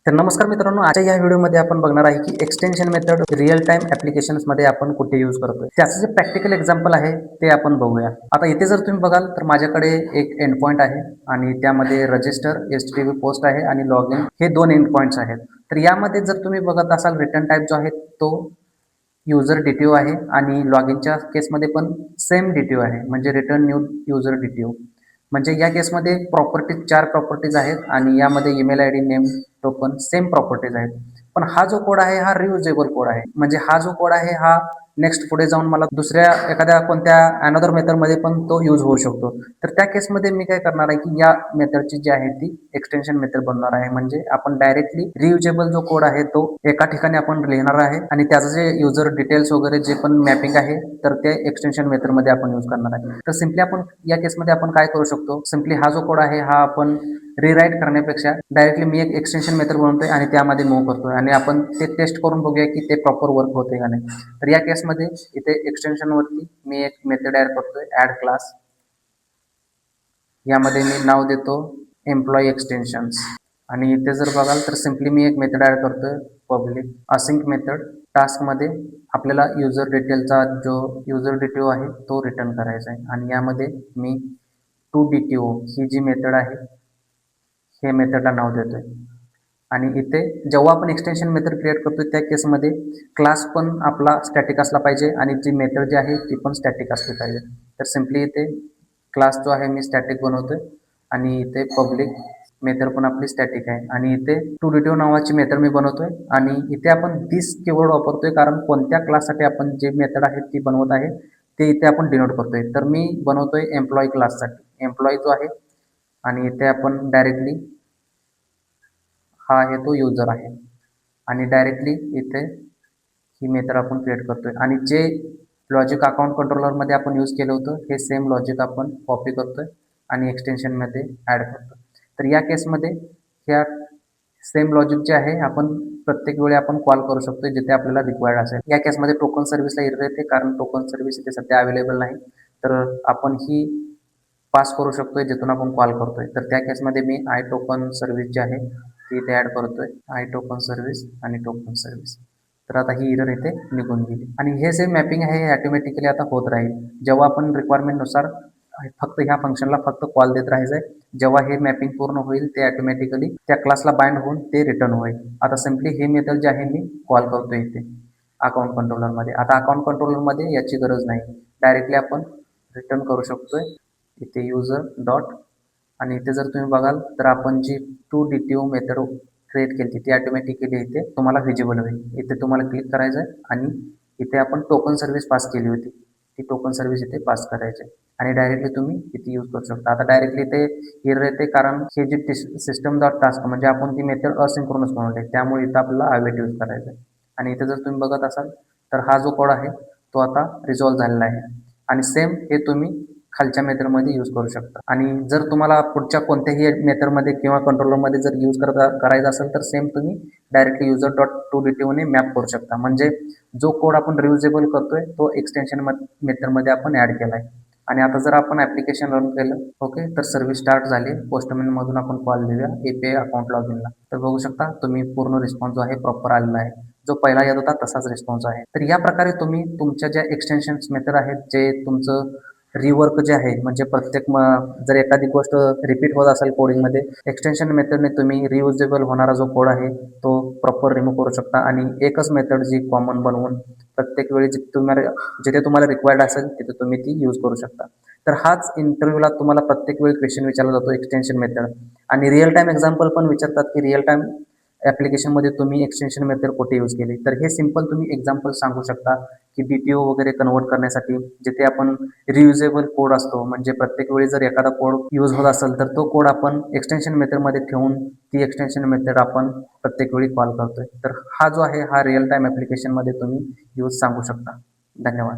तर नमस्कार मित्रांनो, आजच्या या व्हिडिओमध्ये आपण बघणार आहे की एक्सटेन्शन मेथड रिअल टाइम ॲप्लिकेशन्समध्ये आपण कुठे यूज करतोय. त्याचं जे प्रॅक्टिकल एक्झाम्पल आहे ते आपण बघूया. आता इथे जर तुम्ही बघाल तर माझ्याकडे एक एंड पॉईंट आहे आणि त्यामध्ये रजिस्टर, HTTP पोस्ट आहे आणि लॉग इन हे 2 एंड पॉईंट्स आहेत. तर यामध्ये जर तुम्ही बघत असाल रिटर्न टाईप जो आहे तो युजर डिटेव आहे आणि लॉग इनच्या केसमध्ये पण सेम डिटेव आहे, म्हणजे रिटर्न न्यू युजर डिटेव. म्हणजे या केसमध्ये प्रॉपर्टीज 4 प्रॉपर्टीज आहेत आणि यामध्ये email ID, name, token same properties आहेत. पण हा जो कोड आहे हा रियुजेबल कोड आहे. म्हणजे हा जो कोड आहे हा नेक्स्ट पुढे जाऊन मला दुसऱ्या एखाद्या कोणत्या अनदर मेथडमध्ये पण तो यूज होऊ शकतो. तर त्या केसमध्ये मी काय करणार आहे की या मेथडची जी आहे ती एक्सटेन्शन मेथड बनणार आहे. म्हणजे आपण डायरेक्टली रियुजेबल जो कोड आहे तो एका ठिकाणी आपण लिहिणार आहे आणि त्याचं जे युजर डिटेल्स वगैरे जे पण मॅपिंग आहे तर ते एक्सटेन्शन मेथडमध्ये आपण यूज करणार आहे. तर सिम्पली आपण या केसमध्ये आपण काय करू शकतो, सिम्पली हा जो कोड आहे हा आपण रिराईट करण्यापेक्षा डायरेक्टली मी एक एक्सटेन्शन मेथड बनवतोय आणि त्यामध्ये मूव्ह करतोय आणि आपण ते टेस्ट करून बघूया की ते प्रॉपर वर्क होते का नाही. तर या केसमध्ये इथे एक्सटेन्शनवरती मी एक मेथड ॲड करतोय, ॲड क्लास. यामध्ये मी नाव देतो एम्प्लॉई एक्सटेन्शन्स आणि इथे जर बघाल तर सिम्पली मी एक मेथड ॲड करतोय, पब्लिक असिंक मेथड. टास्कमध्ये आपल्याला युजर डिटेलचा जो युजर डिटेल आहे तो रिटर्न करायचा आहे आणि यामध्ये मी टू DTO ही जी मेथड आहे हे मेथडला नाव देतोय. आणि इथे जेव्हा आपण एक्सटेन्शन मेथड क्रिएट करतोय त्या केसमध्ये क्लास पण आपला स्टॅटिक असला पाहिजे आणि जी मेथड जी आहे ती पण स्टॅटिक असली पाहिजे. तर सिम्पली इथे क्लास जो आहे मी स्टॅटिक बनवतोय आणि इथे पब्लिक मेथड पण आपली स्टॅटिक आहे आणि इथे टू DTO नावाची मेथड मी बनवतोय आणि इथे आपण दिस कीवर्ड वापरतोय कारण कोणत्या क्लाससाठी आपण जे मेथड आहे ती बनवत आहे ते इथे आपण डिनोट करतोय. तर मी बनवतोय एम्प्लॉई क्लाससाठी, एम्प्लॉई जो आहे आणि इथे आपण डायरेक्टली हा आहे तो युजर आहे आणि डायरेक्टली इथे ही मेथड आपण क्रिएट करतोय आणि जे लॉजिक अकाउंट कंट्रोलरमध्ये आपण यूज केलं होतं हे सेम लॉजिक आपण कॉपी करतोय आणि एक्सटेन्शनमध्ये ॲड करतो. तर या केसमध्ये ह्या सेम लॉजिक जे आहे आपण प्रत्येक वेळी आपण कॉल करू शकतो जिथे आपल्याला रिक्वायर्ड असेल. या केसमध्ये टोकन सर्व्हिसला एरर येते कारण टोकन सर्व्हिस इथे सध्या अवेलेबल नाही. तर आपण ही पास करू शकतोय जिथून आपण कॉल करतोय. तर त्या केसमध्ये मी आय टोकन सर्व्हिस जी आहे ती इथे ॲड करतोय, आय टोकन सर्व्हिस आणि टोकन सर्व्हिस. तर आता ही एरर इथे निघून गेली आणि हे जे मॅपिंग आहे हे ऑटोमॅटिकली आता होत राहील. जेव्हा आपण रिक्वायरमेंटनुसार फक्त ह्या फंक्शनला फक्त कॉल देत राहायचं आहे. जेव्हा हे मॅपिंग पूर्ण होईल ते ऑटोमॅटिकली त्या क्लासला बाइंड होऊन ते रिटर्न होईल. आता सिम्पली हे मेथड जे आहे मी कॉल करतोय इथे अकाउंट कंट्रोलरमध्ये. आता अकाउंट कंट्रोलरमध्ये याची गरज नाही, डायरेक्टली आपण रिटर्न करू शकतोय इथे युजर डॉट आणि इथे जर तुम्ही बघाल तर आपण जी टू DTO मेथड क्रिएट केली ती ऑटोमॅटिकली इथे तुम्हाला व्हिजिबल होईल. इथे तुम्हाला क्लिक करायचं आहे आणि इथे आपण टोकन सर्व्हिस पास केली होती ती टोकन सर्व्हिस इथे पास करायची आहे आणि डायरेक्टली तुम्ही इथे यूज करू शकता. आता डायरेक्टली इथे एरर येते कारण हे जी सिस्टम डॉट टास्क म्हणजे आपण ती मेथड असिंक्रोनस बनवली आहे त्यामुळे इथं आपल्याला अवेट यूज करायचं आहे. आणि इथे जर तुम्ही बघत असाल तर हा जो कोड आहे तो आता रिझॉल्व्ह झालेला आहे आणि सेम हे तुम्ही खालच्या मेथडमध्ये यूज करू शकता. आणि जर तुम्हाला पुढच्या कोणत्याही मेथडमध्ये किंवा कंट्रोलरमध्ये जर यूज करायचं असेल तर सेम तुम्ही डायरेक्टली युजर डॉट टू DTOने मॅप करू शकता. म्हणजे जो कोड आपण रियुजेबल करतोय तो एक्सटेन्शन मेथडमध्ये आपण ॲड केला आहे. आणि आता जर आपण ॲप्लिकेशन रन केलं ओके तर सर्व्हिस स्टार्ट झाली. पोस्टमॅनमधून आपण कॉल देऊया API अकाउंट लॉग इनला. तर बघू शकता तुम्ही पूर्ण रिस्पॉन्स जो आहे प्रॉपर आलेला आहे, जो पहिला येत होता तसाच रिस्पॉन्स आहे. तर या प्रकारे तुम्ही तुमच्या ज्या एक्सटेन्शन्स मेथड आहेत जे तुमचं रिवर्क जे आहे म्हणजे प्रत्येक जर एखादी गोष्ट रिपीट होत असेल कोडिंगमध्ये एक्सटेन्शन मेथडने तुम्ही रियुजेबल होणारा जो कोड आहे तो प्रॉपर रिमूव्ह करू शकता आणि एकच मेथड जी कॉमन बनवून प्रत्येक वेळी जिथे तुम्हाला रिक्वायर्ड असेल तिथे तुम्ही ती यूज करू शकता. तर हाच इंटरव्ह्यूला तुम्हाला प्रत्येक वेळी क्वेश्चन विचारला जातो एक्सटेन्शन मेथड आणि रिअल टाइम एक्झाम्पल पण विचारतात की रिअल टाइम ॲप्लिकेशनमध्ये तुम्ही एक्सटेन्शन मेथड कुठे यूज केली. तर हे सिम्पल तुम्ही एक्झाम्पल सांगू शकता की DTO वगैरे कन्वर्ट करण्यासाठी जिथे आपण रियुजेबल कोड असतो म्हणजे प्रत्येक वेळी जर एखादा कोड यूज होत असेल तर तो कोड आपण एक्सटेन्शन मेथडमध्ये ठेवून ती एक्सटेन्शन मेथड आपण प्रत्येक वेळी कॉल करतोय. तर हा जो आहे हा रिअल टाइम ॲप्लिकेशनमध्ये तुम्ही यूज सांगू शकता. धन्यवाद.